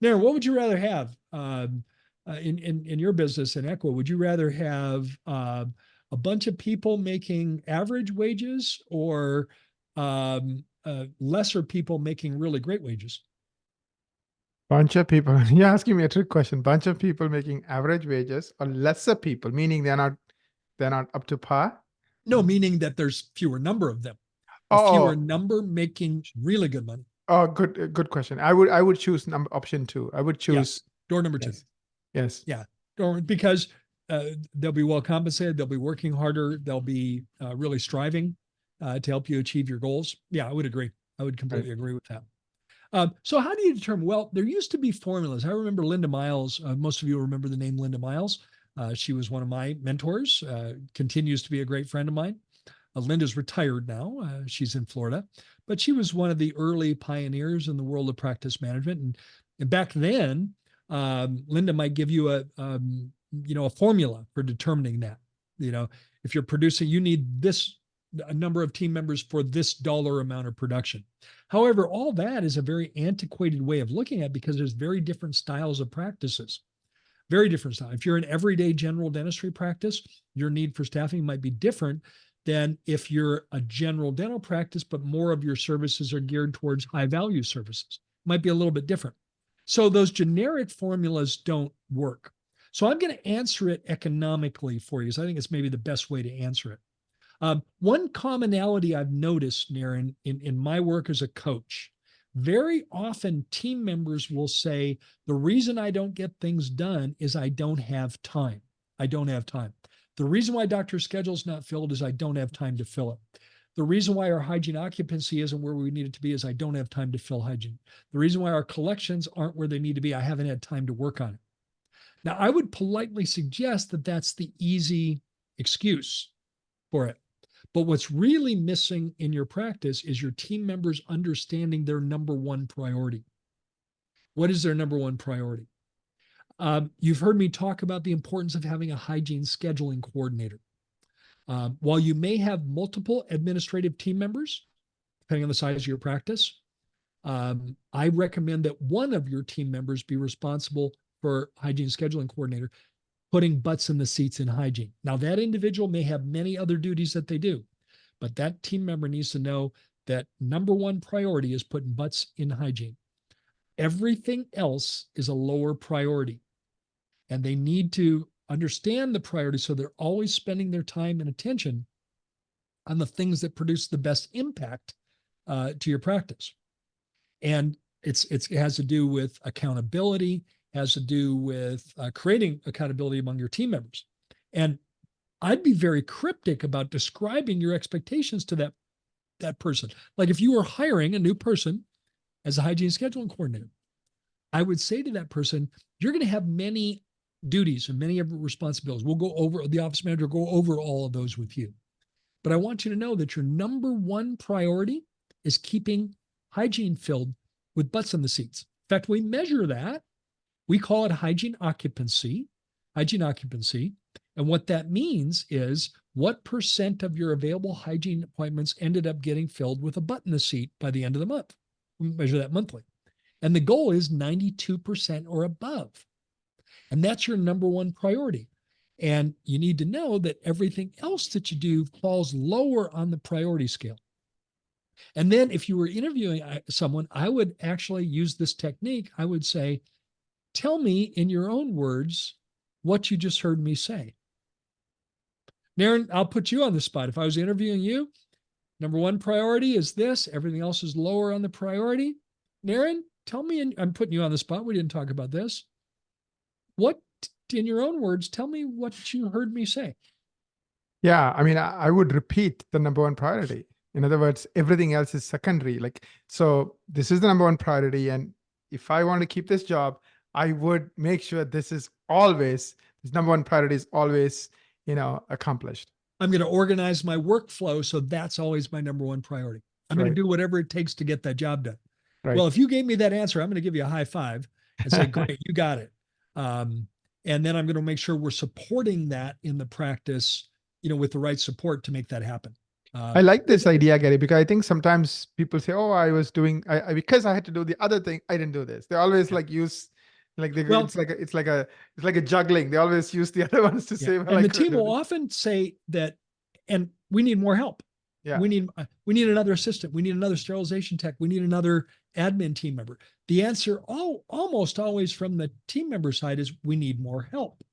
Darren, what would you rather have in your business in Equa? Would you rather have a bunch of people making average wages or lesser people making really great wages? Bunch of people. You're asking me a trick question. Bunch of people making average wages or lesser people, meaning they're not up to par. No, meaning that there's fewer number of them, a fewer Oh, number making really good money. oh, good question. I would choose number option two. I would Yeah, choose door number two. yes. Yes. Yeah, door because they'll be well compensated. They'll be working harder. They'll be really striving to help you achieve your goals. Yeah, I would agree. I would Right. completely agree with that. So how do you determine? Well, there used to be formulas. I remember Linda Miles. Most of you remember the name Linda Miles. She was one of my mentors, continues to be a great friend of mine. Linda's retired now. She's in Florida, but she was one of the early pioneers in the world of practice management. And back then, Linda might give you a formula for determining that. If you're producing, you need this a number of team members for this dollar amount of production. However, all that is a very antiquated way of looking at it because there's very different styles of practices. Very different style. If you're an everyday general dentistry practice, your need for staffing might be different than if you're a general dental practice, but more of your services are geared towards high value services. Might be a little bit different. So those generic formulas don't work. So I'm going to answer it economically for you. So I think it's maybe the best way to answer it. One commonality I've noticed, Naren, in my work as a coach, very often team members will say, the reason I don't get things done is I don't have time. I don't have time. The reason why doctor's schedule is not filled is I don't have time to fill it. The reason why our hygiene occupancy isn't where we need it to be is I don't have time to fill hygiene. The reason why our collections aren't where they need to be, I haven't had time to work on it. Now, I would politely suggest that that's the easy excuse for it. But what's really missing in your practice is your team members understanding their number one priority. What is their number one priority? You've heard me talk about the importance of having a hygiene scheduling coordinator. While you may have multiple administrative team members, depending on the size of your practice, I recommend that one of your team members be responsible for hygiene scheduling coordinator, putting butts in the seats in hygiene. Now, that individual may have many other duties that they do, but that team member needs to know that number one priority is putting butts in hygiene. Everything else is a lower priority, and they need to understand the priority so they're always spending their time and attention on the things that produce the best impact to your practice. And it has to do with accountability, has to do with creating accountability among your team members. And I'd be very cryptic about describing your expectations to that person. Like if you were hiring a new person as a hygiene scheduling coordinator, I would say to that person, you're going to have many duties and many responsibilities. We'll go over, the office manager will go over all of those with you. But I want you to know that your number one priority is keeping hygiene filled with butts in the seats. In fact, we measure that. We call it hygiene occupancy. Hygiene occupancy. And what that means is what percent of your available hygiene appointments ended up getting filled with a butt in the seat by the end of the month. We measure that monthly. And the goal is 92% or above. And that's your number one priority. And you need to know that everything else that you do falls lower on the priority scale. And then if you were interviewing someone, I would actually use this technique. I would say, tell me in your own words what you just heard me say. Naren, I'll put you on the spot. If I was interviewing you, number one priority is this. Everything else is lower on the priority. Naren, tell me, I'm putting you on the spot. We didn't talk about this. What, in your own words, tell me what you heard me say. Yeah, I mean, I would repeat the number one priority. In other words, everything else is secondary. So this is the number one priority. And if I want to keep this job, I would make sure this number one priority is always, accomplished. I'm going to organize my workflow so that's always my number one priority. I'm going to do whatever it takes to get that job done. Right. Well, if you gave me that answer, I'm going to give you a high five and say, great, you got it. And then I'm going to make sure we're supporting that in the practice, with the right support to make that happen. I like this idea, Gary, because I think sometimes people say, "Oh, I was doing because I had to do the other thing. I didn't do this." They always Yeah. like use Well, it's like a juggling. They always use the other ones to yeah. say, "Well, And I the couldn't team do will this." often say that, and we need more help. Yeah. We need another assistant. We need another sterilization tech. We need another admin team member. The answer almost always from the team member side is we need more help.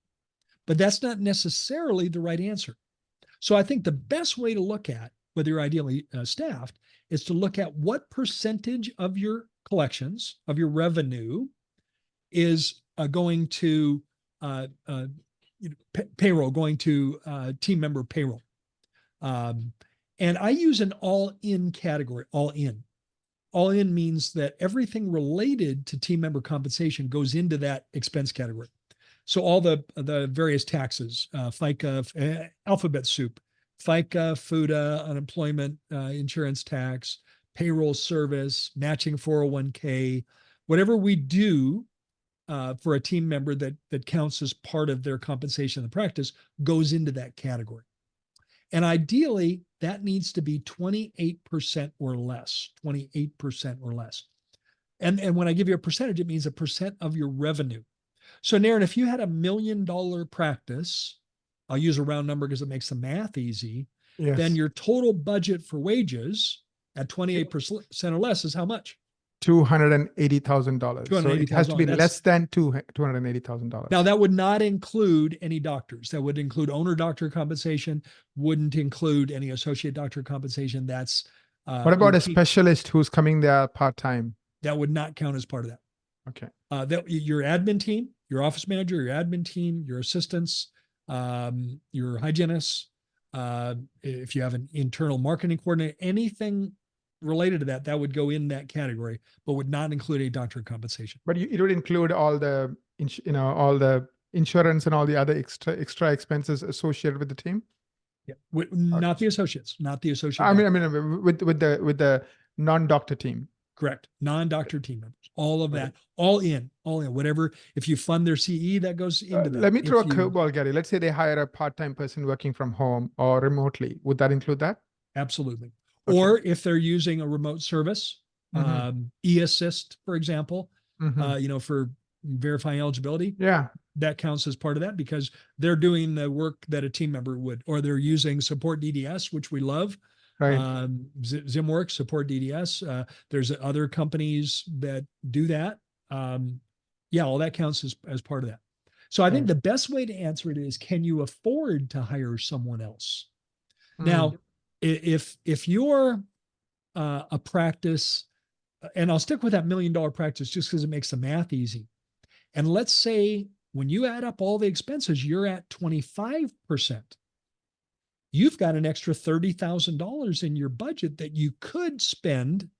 But that's not necessarily the right answer. So I think the best way to look at whether you're ideally staffed is to look at what percentage of your collections, of your revenue, is going to payroll, going to team member payroll. And I use an all-in category, all in. All in means that everything related to team member compensation goes into that expense category. So all the various taxes, FICA, alphabet soup, FICA, FUTA, unemployment insurance tax, payroll service, matching 401k, whatever we do for a team member that counts as part of their compensation in the practice goes into that category. And ideally, that needs to be 28% or less, 28% or less. And when I give you a percentage, it means a percent of your revenue. So, Naren, if you had $1 million practice, I'll use a round number because it makes the math easy, then Yes. your total budget for wages at 28% or less is how much? $280,000. So it has to be $280,000. less than $280,000. Now, that would not include any doctors. That would include owner doctor compensation, wouldn't include any associate doctor compensation. That's What about a specialist who's coming there part-time? that would not count as part of that. Okay. That your admin team, your office manager, your admin team, your assistants, your hygienists, if you have an internal marketing coordinator, anything related to that, that would go in that category, but would not include a doctor compensation. But it would include all the, all the insurance and all the other extra expenses associated with the team. Yeah, not the associates, not the associate. I mean, with the non-doctor team. Correct. Non-doctor team members, all of that, all in, whatever. If you fund their CE, that goes into that. Let me throw a curveball, Gary. Let's say they hire a part-time person working from home or remotely. Would that include that? Absolutely. Okay. Or if they're using a remote service, e-assist, for example, for verifying eligibility. Yeah. That counts as part of that because they're doing the work that a team member would, or they're using Support DDS, which we love. Right. Zimworks, Support DDS. There's other companies that do that. All that counts as part of that. So I think the best way to answer it is, can you afford to hire someone else? Now, if you're a practice, and I'll stick with that $1 million practice just because it makes the math easy. And let's say when you add up all the expenses, you're at 25%. You've got an extra $30,000 in your budget that you could spend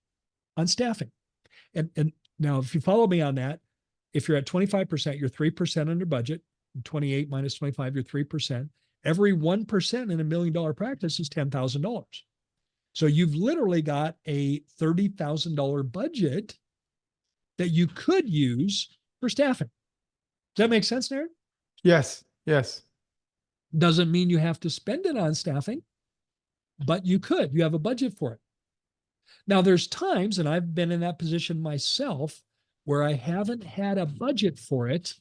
on staffing. And now, if you follow me on that, if you're at 25%, you're 3% under budget. 28 minus 25, you're 3%. Every 1% in $1 million practice is $10,000. So you've literally got a $30,000 budget that you could use for staffing. Does that make sense, Naren? Yes. Yes. Doesn't mean you have to spend it on staffing, but you could. You have a budget for it. Now, there's times, and I've been in that position myself, where I haven't had a budget for it,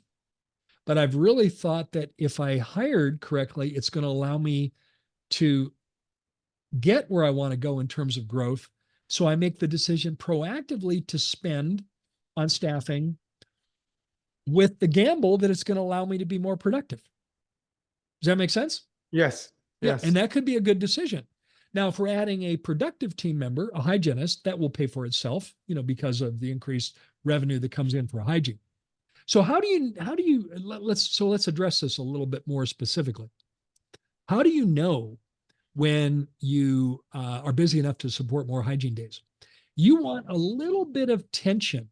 but I've really thought that if I hired correctly, it's going to allow me to get where I want to go in terms of growth. So I make the decision proactively to spend on staffing with the gamble that it's going to allow me to be more productive. Does that make sense? Yes. Yes. Yeah, and that could be a good decision. Now, if we're adding a productive team member, a hygienist, that will pay for itself, because of the increased revenue that comes in for hygiene. So let's address this a little bit more specifically. How do you know when you are busy enough to support more hygiene days? You want a little bit of tension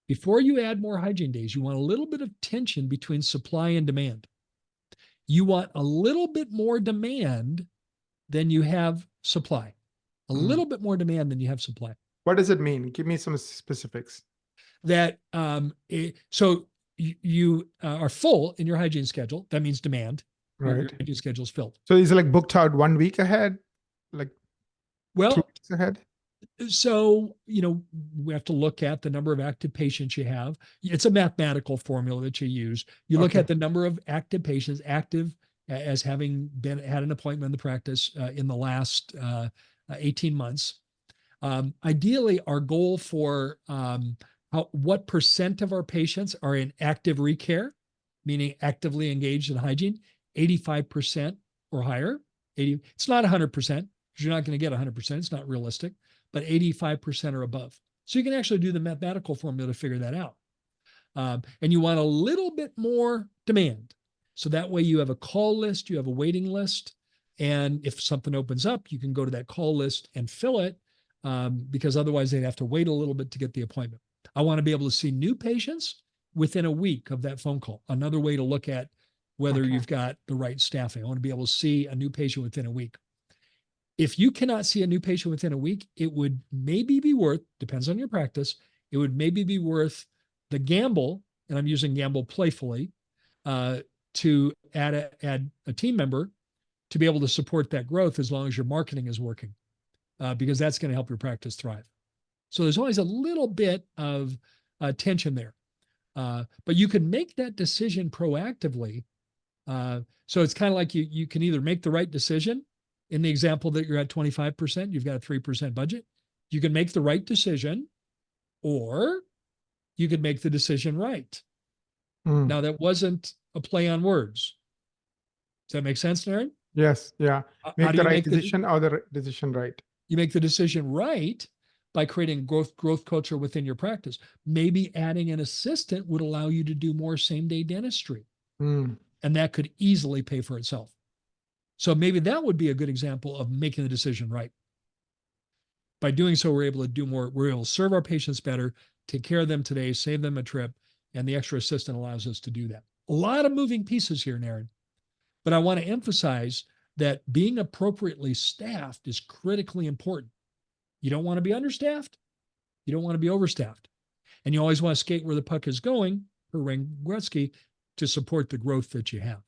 before you add more hygiene days. You want a little bit of tension between supply and demand. You want a little bit more demand than you have supply. A little bit more demand than you have supply. What does it mean? Give me some specifics. That so you are full in your hygiene schedule. That means demand. Right. Your hygiene schedule is filled. So is it like booked out 1 week ahead? Like 2 Well, weeks ahead? so, we have to look at the number of active patients you have. It's a mathematical formula that you use. You look Okay. at the number of active patients, active as having had an appointment in the practice in the last 18 months. Ideally, our goal for what percent of our patients are in active recare, meaning actively engaged in hygiene, 85% or higher. It's not 100% because you're not going to get 100%. It's not realistic, but 85% or above. So you can actually do the mathematical formula to figure that out. And you want a little bit more demand. So that way you have a call list, you have a waiting list. And if something opens up, you can go to that call list and fill it because otherwise they'd have to wait a little bit to get the appointment. I want to be able to see new patients within a week of that phone call. Another way to look at whether Okay. you've got the right staffing. I want to be able to see a new patient within a week. If you cannot see a new patient within a week, it would maybe be worth, depends on your practice, it would maybe be worth the gamble, and I'm using gamble playfully, to add a team member to be able to support that growth as long as your marketing is working, because that's going to help your practice thrive. So there's always a little bit of tension there. But you can make that decision proactively. So it's kind of like you can either make the right decision. In the example that you're at 25%, you've got a 3% budget. You can make the right decision, or you could make the decision right. Mm. Now, that wasn't a play on words. Does that make sense, Naren? Yes. Yeah. How Make do the you right make the decision or the decision right. you make the decision right by creating growth culture within your practice? Maybe adding an assistant would allow you to do more same-day dentistry, Mm. and that could easily pay for itself. So maybe that would be a good example of making the decision right. By doing so, we're able to do more. We're able to serve our patients better, take care of them today, save them a trip, and the extra assistant allows us to do that. A lot of moving pieces here, Naren, but I want to emphasize that being appropriately staffed is critically important. You don't want to be understaffed. You don't want to be overstaffed. And you always want to skate where the puck is going, per Wayne Gretzky, to support the growth that you have.